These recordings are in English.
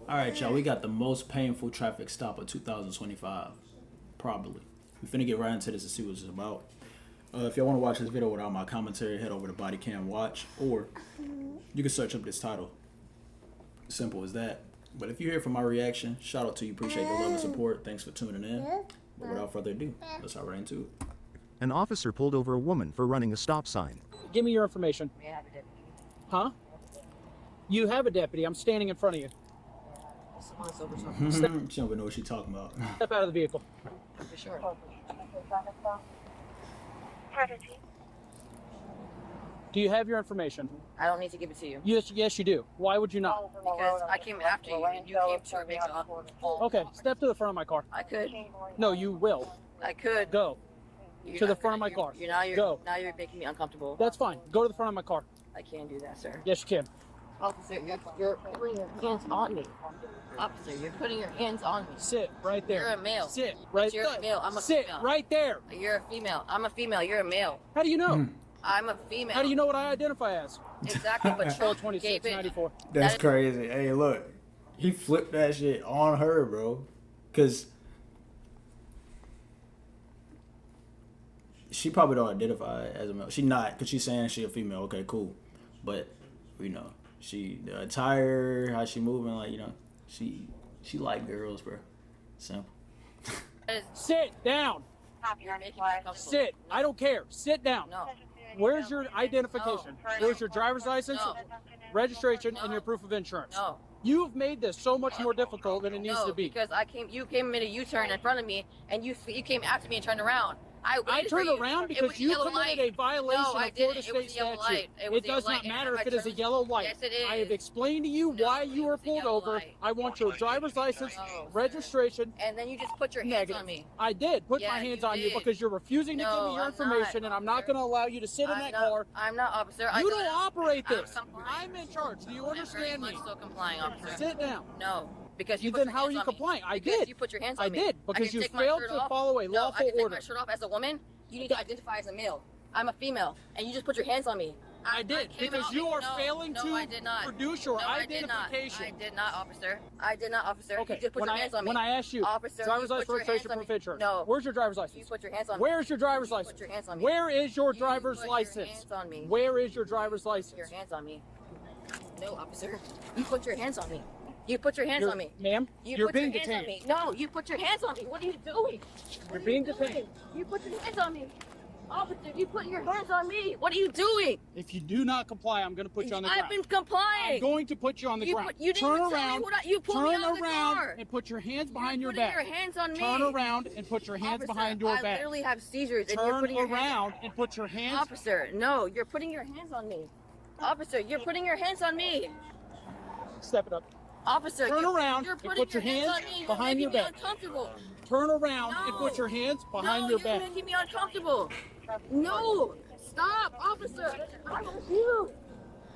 All right, y'all. We got the most painful traffic stop of 2025, probably. We finna get right into this and see what it's about. If y'all want to watch this video without my commentary, head over to Body Cam Watch, or you can search up this title. Simple as that. But if you hear from my reaction, shout out to you. Appreciate the love and support. Thanks for tuning in. But without further ado, let's hop right into it. An officer pulled over a woman for running a stop sign. Give me your information. May I have a deputy? Huh? You have a deputy. I'm standing in front of you. Someone's over She don't even know what she's talking about. Step out of the vehicle. For sure. Do you have your information? I don't need to give it to you. Yes, you do. Why would you not? Because I came after you and you came to make a... Okay, step to the front of my car. I could. No, you will. I could. Go. You're To the not front of gonna- my car. You're now you're Go. now you're making me uncomfortable. That's fine. Go to the front of my car. I can't do that, sir. Yes, you can. Officer, you're putting your hands on me. Officer, you're putting your hands on me. Sit right there. You're a male. Sit right You're there. a male. I'm a Sit female. right there. You're a female. I'm a female. You're a male. How do you know? I'm a female. How do you know what I identify as? Exactly, but Control Trump gave it. 2694. That's That is- crazy. Hey, look. He flipped that shit on her, bro. Because she probably don't identify as a male. She not, because she's saying she a female. Okay, cool. But, you know, the attire, how she moving, like, you know, she like girls, bro. Simple. That is- Sit down. You're making me uncomfortable. Sit. I don't care. Sit down. No. Where's your identification? Where's your driver's license, No. registration, and your proof of insurance? No. You've made this so much more difficult than it needs No, to be. because you came and made a U-turn in front of me, and you came after me and turned around. I I waited for turned you. around It because was a you yellow committed light. a violation No, of I Florida didn't. It was state a yellow statute. light. It was It a does yellow not light. matter I if it is a turned- yellow light. Yes, it I have is. explained to you No, why you it were was a pulled yellow over. light. I want your driver's license, No. registration. And then you just put your hands Negative. on me. I did put Yeah, my hands you on you did. because you're refusing to give No, me your I'm information, not, and I'm not officer. going to allow you to sit in that car. I'm not, officer. You don't operate I'm this. complying. I'm in charge. Do you I'm very understand me? much so complying, officer. Sit down. No, because you Then put your how are hands you on me. complying? I Because did. you put your hands I on me. did, because can you take my failed shirt to off. follow a No, lawful I can take order. my shirt off as a woman. You need to identify as a male. I'm a female, and you just put your hands on me. I did, came because out- you are no, failing no, to I did not. produce your No, I did not. identification. I did not, officer. I did not, officer. Okay, You just put when your I hands on me. when I asked you, Officer, driver's you license, put your registration, hands on proof me. of insurance. No. Where's your driver's You license? put your hands on me. Where's your driver's You license? put your hands on me. Where is your You driver's put your license? hands on me. Where is your driver's Your license? hands on me. No, officer. You put your hands on me. You put your hands You're- on me. Ma'am, You you're put being your hands on detained. me. No, you put your hands on me. What are you doing? You're being detained. Doing? You put your hands on me. Officer, you put your hands on me. What are you doing? If you do not comply, I'm going to put you on the I've ground. been complying. I'm going to put you on the You ground. put- you didn't Turn even tell me around. what you pulled me turn out of the around car. and put your hands behind You're your putting back. your hands on me. Turn around and put your hands Officer, behind your I back. literally have seizures, and you're Turn putting your around and put your hands. Officer, no, you're putting your hands on me. Officer, you're putting your hands on me. Step it up. Officer, Turn around you're and putting put your hands hands on me. You're behind your making me back. uncomfortable. Turn around and No. put your hands behind No, your you're back. making me uncomfortable. No, stop, officer. I refuse.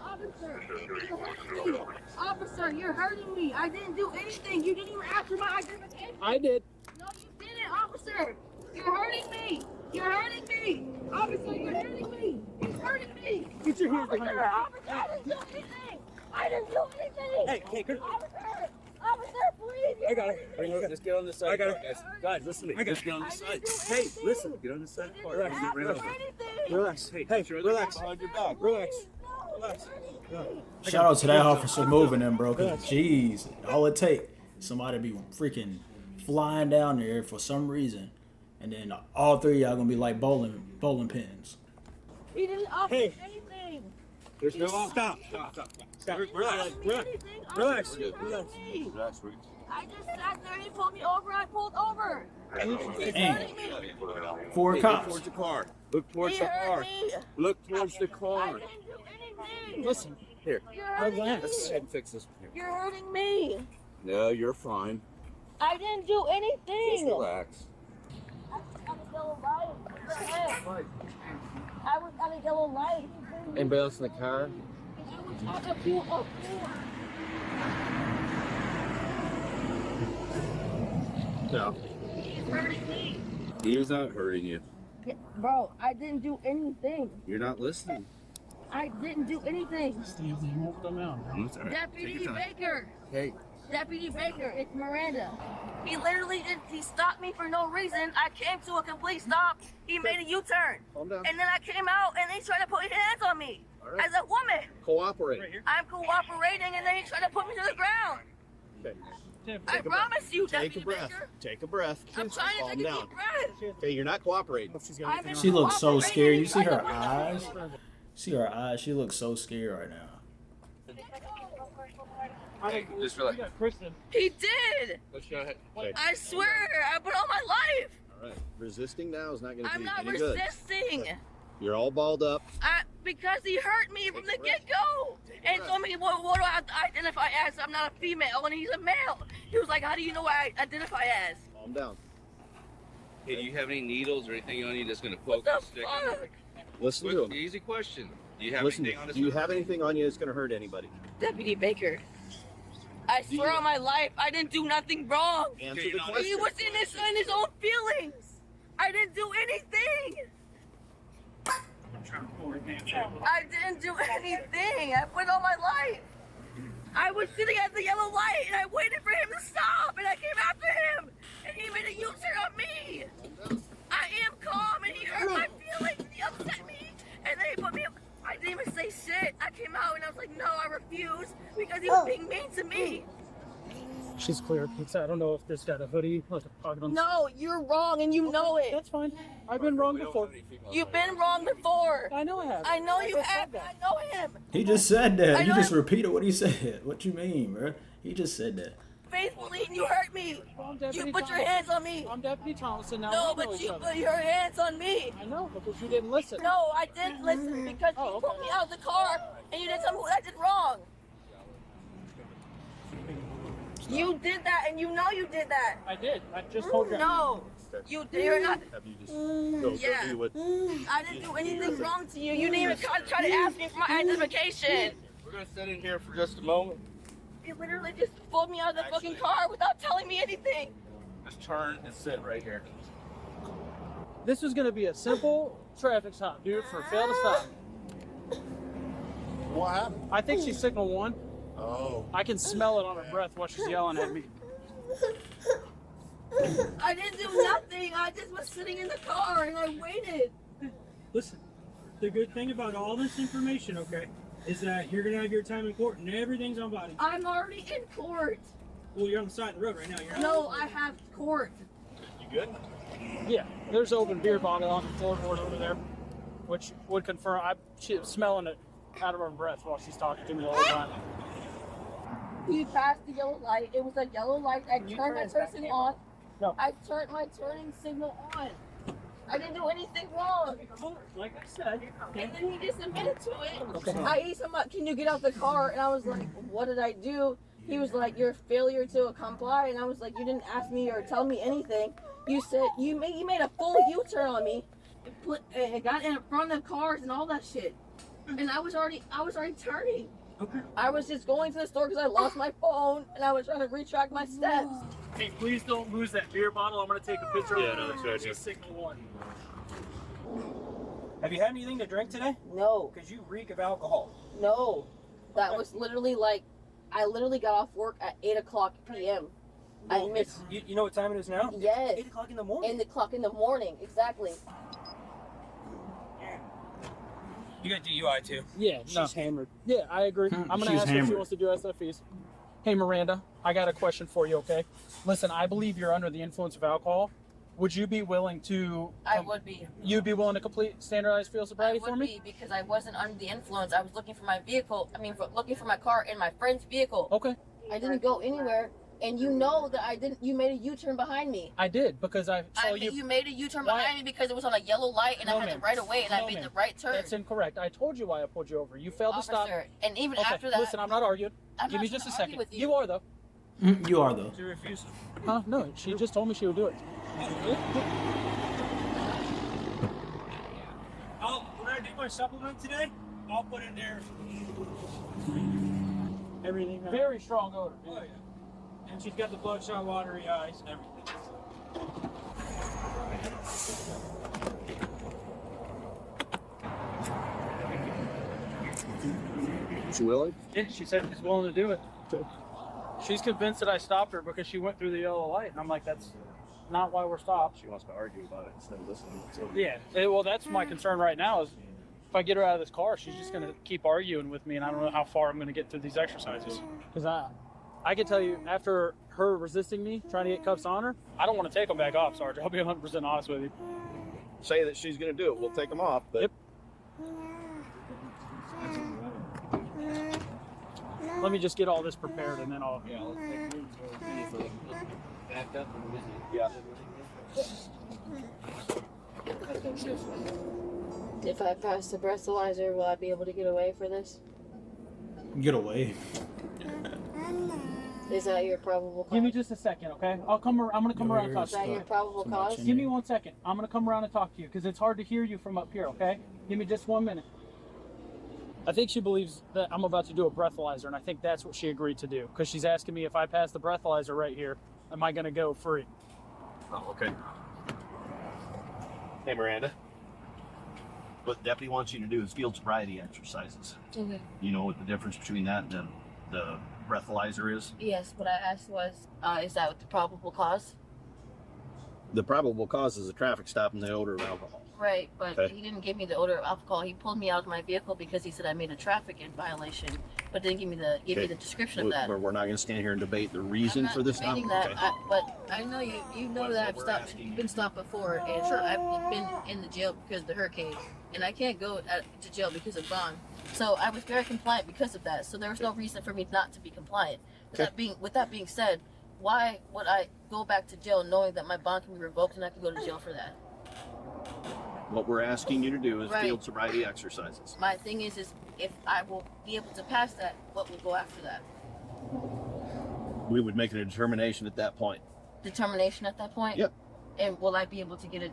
Officer, you're hurting me. Officer, you're hurting me. I didn't do anything. You didn't even ask for my identification. I did. No, you didn't, officer. You're hurting me. You're hurting me. Officer, you're hurting me. You're hurting me. Get your hands behind your back. Officer, I didn't do anything. I didn't do anything. Hey, good. Officer, officer, please. I got it. Just get on this side. I got it. Guys, listen to me. Just get on I this didn't side. do Hey, anything. listen. Get on this side. I didn't Relax. ask Relax. for anything. Relax. Hey, relax. Behind your back. Relax. No, Relax. Shout out to that officer moving them, bro. Cause jeez, all it take somebody be freaking flying down there for some reason, and then all three of y'all gonna be like bowling pins. He didn't offer Hey. anything. There's no stop. Stop. Relax. Relax. Relax. Relax. Relax. I just sat there. He pulled me over. I pulled over. It's Damn. hurting me. Four Look cops. towards the car. Look towards He the hurt car. me. Look towards the I car. didn't do anything. Listen, Here. You're hurting relax. Let's go me. ahead and fix this. Here. You're hurting me. No, you're fine. I didn't do Just anything. relax. I was at a yellow light. What the heck? I was at a yellow light. Anybody else in the car? I was at a pool. No. He's hurting me. He's not hurting you. Yeah, bro, I didn't do anything. You're not listening. I didn't do anything. Steve, you won't come out. I'm sorry. Take Deputy your time. Baker. Hey, Deputy Baker, it's Miranda. He literally he stopped me for no reason. I came to a complete stop. He made a U-turn. Calm down. And then I came out and he tried to put his hands on me. All right. As a woman. Cooperate. I'm cooperating and then he tried to put me to the ground. Okay. I promise you, Take a Deputy breath. Baker. Take a breath. I'm trying to Calm take a down. deep breath. Okay, you're not cooperating. She looks so scared. You see her cooperating. eyes? See her eyes? She looks so scared right now. Just relax. He did. Let's go ahead. Okay. I swear, I put all my life. All right. Resisting now is not going to I'm do not any good. resisting. You're all balled up. Because he hurt me from the get-go and told me what do I have to identify as? I'm not a female and he's a male. He was like, how do you know what I identify as? Calm down. Hey, do you have any needles or anything on you that's going to poke What and the stick? fuck? Listen to him. Easy question. Do you have Listen to anything on him. this? Do you have anything on you that's going to hurt anybody? Deputy Baker, I swear on my life, I didn't do nothing wrong. Answer Okay, the no, question. He was in his own feelings. I didn't do anything. I didn't do anything. I put all my life. I was sitting at the yellow light and I waited for him to stop and I came after him and he made a U-turn on me. I am calm and he hurt my feelings and he upset me and then he put me up. I didn't even say shit. I came out and I was like, no, I refuse because he was being mean to me. She's clear. I don't know if this got a hoodie, like a pocket on. No, you're wrong and you know it. That's fine. I've been wrong before. You've been wrong before. I know I have. I know you just have. said that. I know him. He just said that. I You know just him. repeated what he said. What you mean, bro? He just said that. Faithfully, and you hurt me. I'm Deputy You put your Thompson. hands on me. I'm Deputy Thompson now. No, we know but each you other. put your hands on me. I know, because you didn't listen. No, I didn't listen because Oh, you okay. put me out of the car and you didn't tell me what I did wrong. You did that and you know you did that. I did. I just told you. No, you did. You're not. Have you just go Yeah. do what? I didn't do anything wrong to you. You didn't even try to ask me for my identification. We're going to sit in here for just a moment. You literally just pulled me out of the fucking car without telling me anything. Just turn and sit right here. This was going to be a simple traffic stop, dude, for fail to stop. What happened? I think she's signal one. Oh. I can smell it on her breath while she's yelling at me. I didn't do nothing. I just was sitting in the car and I waited. Listen, the good thing about all this information, okay, is that you're gonna have your time in court and everything's on body. I'm already in court. Well, you're on the side of the road right now. You're No, I have court. You good? Yeah, there's open beer bottle on the floorboard over there, which would confirm. She was smelling it out of her breath while she's talking to me the whole time. He passed the yellow light. It was a yellow light. I You turned my turn his back turn in. on. No. I turned my turning signal on. I didn't do anything wrong. like I said. And then he just admitted to it. Okay. I asked him, can you get out the car? And I was like, what did I do? He was like, you're a failure to comply. And I was like, you didn't ask me or tell me anything. You said, you made a full U-turn on me. It got in front of cars and all that shit. And I was already turning. Okay. I was just going to the store because I lost my phone and I was trying to retract my steps. Hey, please don't lose that beer bottle. I'm gonna take a picture Yeah, of no, it. that's right. She's signal one. Have you had anything to drink today? No, Because you reek of alcohol. no. That was literally like, I literally got off work at 8 o'clock p.m. I missed, You know what time it is now? yes, 8 o'clock in the morning. 8 o'clock in the morning, exactly. You got DUI too. Yeah, she's hammered. Yeah, I agree. I'm gonna She's ask her if she hammered. wants to do SFEs. Hey, Miranda, I got a question for you. Okay, listen, I believe you're under the influence of alcohol. Would you be willing to? I would be. You'd be willing to complete standardized field I sobriety would for me? be because I wasn't under the influence. I was looking for my vehicle. Looking for my car in my friend's vehicle. Okay, I didn't go anywhere. And you know that I didn't. You made a U-turn behind me. I did because I saw you. You made a U-turn Why- behind me because it was on a yellow light and No, I had ma'am. the right of way and I No, made ma'am. the right turn. That's incorrect. I told you why I pulled you over. You failed to stop. Officer, and even Okay, after that, listen, I'm not arguing. I'm Give not me trying just a to argue second. with you. You are though. You are though. To refuse. Huh? No, she just told me she would do it. When I do my supplement today, I'll put in there everything. Very strong odor. Oh, yeah. And she's got the bloodshot, watery eyes and everything. Is she willing? Yeah, she said she's willing to do it. She's convinced that I stopped her because she went through the yellow light, and I'm like, that's not why we're stopped. She wants to argue about it instead of listening. Yeah, well, that's my concern right now is if I get her out of this car, she's just going to keep arguing with me, and I don't know how far I'm going to get through these exercises. Because I can tell you, after her resisting me, trying to get cuffs on her, I don't want to take them back off, Sergeant. I'll be 100% honest with you. Say that she's going to do it. We'll take them off. But Yep. Let me just get all this prepared, and then I'll... Yeah, let's take room to back up and visit. yeah. If I pass the breathalyzer, will I be able to get away for this? Get away. Is that your probable cause? Give me just a second, okay? I'm going to come around and talk Is to that you. your probable cause? Give me 1 second. I'm going to come around and talk to you because it's hard to hear you from up here, okay? Give me just 1 minute. I think she believes that I'm about to do a breathalyzer, and I think that's what she agreed to do because she's asking me if I pass the breathalyzer right here, am I going to go free? Oh, okay. Hey, Miranda. What the deputy wants you to do is field sobriety exercises. Okay. You know what the difference between that and the breathalyzer is? Yes, what I asked was, is that the probable cause? The probable cause is a traffic stop and the odor of alcohol. Right, but Okay. he didn't give me the odor of alcohol. He pulled me out of my vehicle because he said I made a traffic violation, but didn't give me the description of that. We're not going to stand here and debate the reason I'm for not this. debating that, but I know you know But that I've what we're stopped, asking- been stopped before, and I've been in the jail because of the hurricane, and I can't go to jail because of bond. So I was very compliant because of that. So there was no reason for me not to be compliant. With that being said, why would I go back to jail knowing that my bond can be revoked and I can go to jail for that? What we're asking you to do is Right. field sobriety exercises. My thing is if I will be able to pass that, what will go after that? We would make a determination at that point. Determination at that point? Yep. And will I be able to get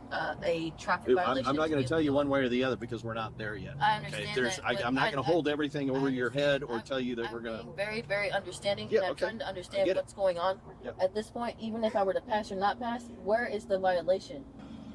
a traffic I'm violation? not going to tell you one way or the other because we're not there yet. I understand that, but I'm not going to hold everything over your head or I'm- tell you that I'm we're going to. being very, very understanding, Yeah, and I'm okay. trying to I understand get it. what's going on. Yep. At this point, even if I were to pass or not pass, where is the violation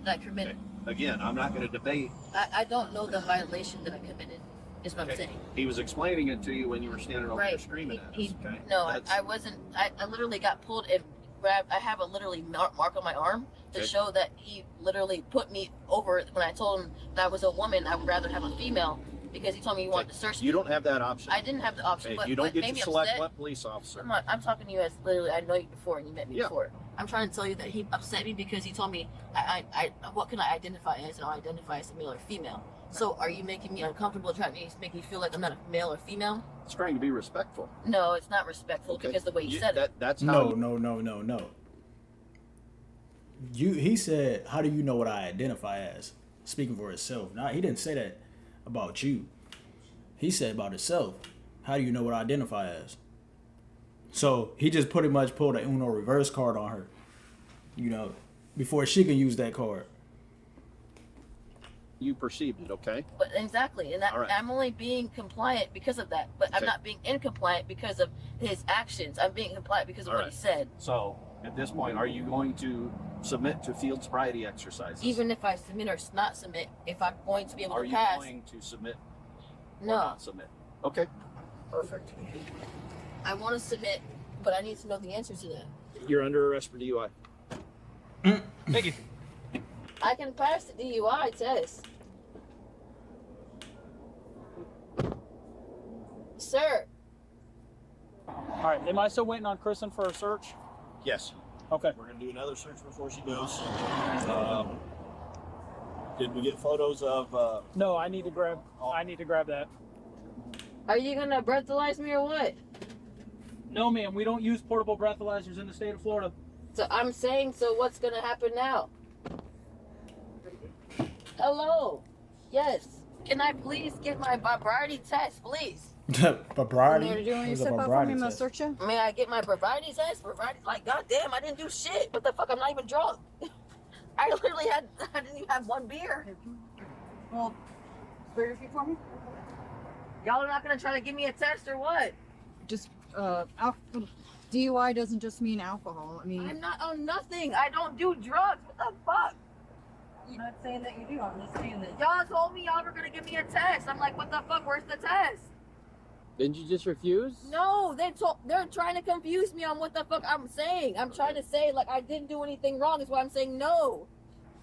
that I committed? Again, I'm not going to debate. I don't know the violation that I committed, is what I'm saying. He was explaining it to you when you were standing over there Right. screaming at us. He- Okay? No, That's- I wasn't. I literally got pulled and grabbed. I have a literally mark on my arm to Okay. show that he literally put me over when I told him that I was a woman. I would rather have a female because he told me he wanted to search me. You don't have that option. I didn't have the option, Okay, but you don't what get made to me select upset. what police officer. I'm talking to you as literally I know you before and you met me Yeah. before. I'm trying to tell you that he upset me because he told me I what can I identify as, and I'll identify as a male or female. So are you making me uncomfortable, trying to make me feel like I'm not a male or female? It's trying to be respectful. No, it's not respectful Okay. because the way you said it. That's how. No. He said, "How do you know what I identify as?" Speaking for himself. Now he didn't say that about you. He said about himself. How do you know what I identify as? So he just pretty much pulled a Uno reverse card on her, before she can use that card. You perceived it, okay? But exactly, and All right. I'm only being compliant because of that. But I'm Okay. not being incompliant because of his actions. I'm being compliant because of All what right. he said. So at this point, are you going to submit to field sobriety exercises? Even if I submit or not submit, if I'm going to be able are to you pass, going to submit or no, not submit? Okay. Perfect. I want to submit, but I need to know the answer to that. You're under arrest for DUI. Thank you. I can pass the DUI test. Sir, All right, am I still waiting on Kristen for a search? Yes. Okay. We're going to do another search before she goes. Did we get photos of? No, I need to grab that. are you gonna breathalyze me or what? No, ma'am, we don't use portable breathalyzers in the state of Florida. So I'm saying, so what's gonna happen now? Hello? Yes. Can I please get my sobriety test, please? Sobriety. Do you want What's to a step out for sobriety me? I'm gonna test? search you. May I get my sobriety test? Like, goddamn, I didn't do shit. What the fuck? I'm not even drunk. I didn't even have one beer. Well, spare your feet for me. Y'all are not gonna try to give me a test or what? Just DUI doesn't just mean alcohol. I mean, I'm not on nothing. I don't do drugs. What the fuck? I'm not saying that you do. I'm just saying that. Y'all told me y'all were gonna give me a test. I'm like, what the fuck? Where's the test? Didn't you just refuse? No, they're trying to confuse me on what the fuck I'm saying. I'm trying to say like I didn't do anything wrong. Is why I'm saying no.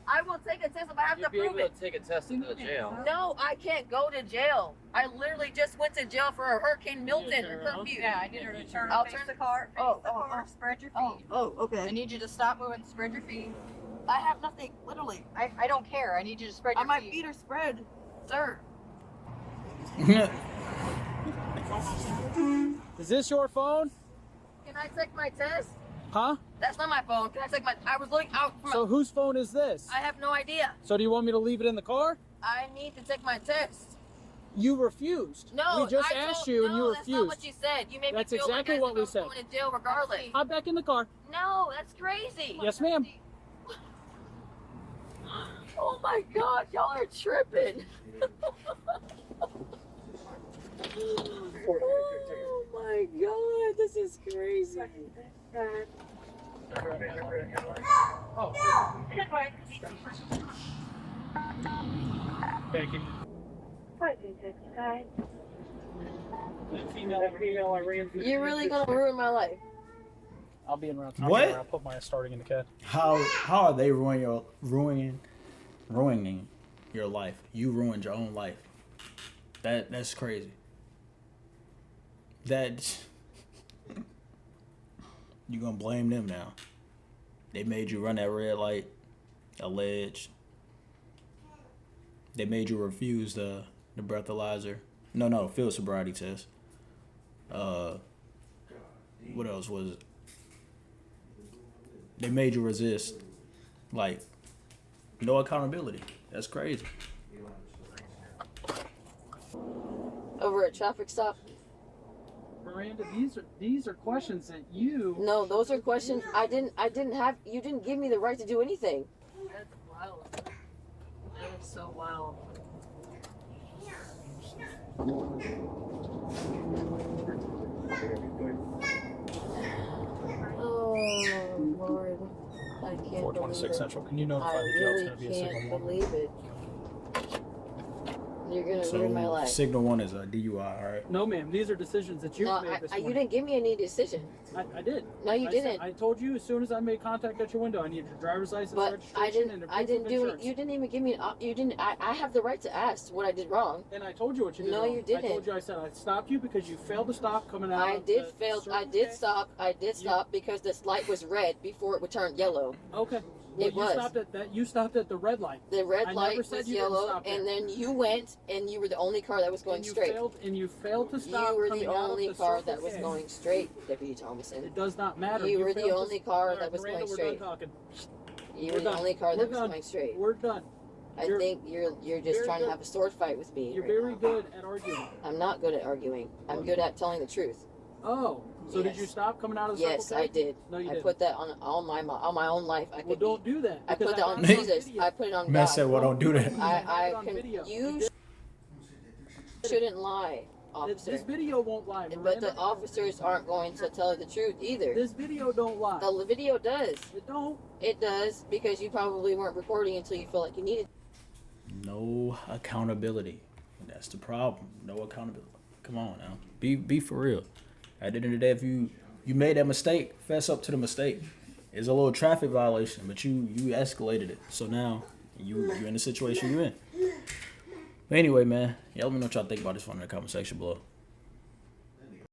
I will take a test if I have to prove it. Take a test in the jail. No, I can't go to jail. I literally just went to jail for a Hurricane Milton curfew. Yeah, I need her to turn I'll face turn the car. Face the car. Spread your feet. Oh, okay. I need you to stop moving. Spread your feet. I have nothing, literally. I don't care. I need you to spread your My feet. feet are spread, sir. Is this your phone? Can I take my test? Huh? That's not my phone. Can I take my? I was looking out for. So whose phone is this? I have no idea. So do you want me to leave it in the car? I need to take my test. You refused. No, we just asked you and you refused. That's not what you said. You made That's me feel exactly like what we I'm said. going to jail regardless. Hop back in the car. No, that's crazy. Yes, ma'am. Oh my God, y'all are tripping. Oh my God, this is crazy. Thank you. You're really gonna ruin my life. I'll be in around. What? I'll put my starting in the cat. How are they ruining your life? You ruined your own life. That's crazy. That you gonna blame them now? They made you run that red light, alleged. They made you refuse the breathalyzer. No, field sobriety test. What else was it? They made you resist. Like, no accountability. That's crazy. Over a traffic stop? Miranda, these are questions that you. No, those are questions I didn't have. You didn't give me the right to do anything. That's wild. That is so wild. Oh Lord, I can't 426 believe it. Central. Can you notify I the jail it's really going to be a can't signal one? believe it. You're gonna ruin my life. Signal 1 is a DUI, all right? No, ma'am. These are decisions that you've No, made this you morning. didn't give me any decision. I did. No, you didn't. I told you as soon as I made contact at your window, I needed your driver's license, But registration, and a proof I didn't of do. insurance. You didn't even give me. You didn't. I have the right to ask what I did wrong. And I told you what you did No, wrong. you didn't. I told you. I said I stopped you because you failed to stop coming out. I of did the fail. I circle did K. stop. I did stop because this light was red before it would turn yellow. Okay. Well, It you was. stopped at that. You stopped at the red light. The red I light never said was you didn't yellow, stop there. and then you went, and you were the only car that was going And you straight. failed to stop. You were coming the out of only the car Circle that was K. going straight, Deputy Thomason. It does not matter. You were the failed to- only car All right, that was Miranda, going we're straight. Done talking. You We're were the done. only car We're that was done. going straight. We're done. I You're- think you're just very trying good. to have a sword fight with me. You're right very now. good at arguing. I'm not good at arguing. I'm good at telling the truth. Oh, so did Yes. you stop coming out of the Yes, Circle I K? did. No, you I didn't. put that on my own life. I Well, could don't do that. I because put that on got it Jesus. video. I put it on Man God. said, well, don't do that. You have it on video. You shouldn't lie, officer. This video won't lie, But Miranda. the officers aren't going to tell the truth either. This video don't lie. The video does. It don't. It does because you probably weren't recording until you felt like you needed. No accountability. That's the problem. No accountability. Come on now. Be for real. At the end of the day, if you made that mistake, fess up to the mistake. It's a little traffic violation, but you escalated it. So now you're in the situation you're in. But anyway, man, y'all let me know what y'all think about this one in the comment section below.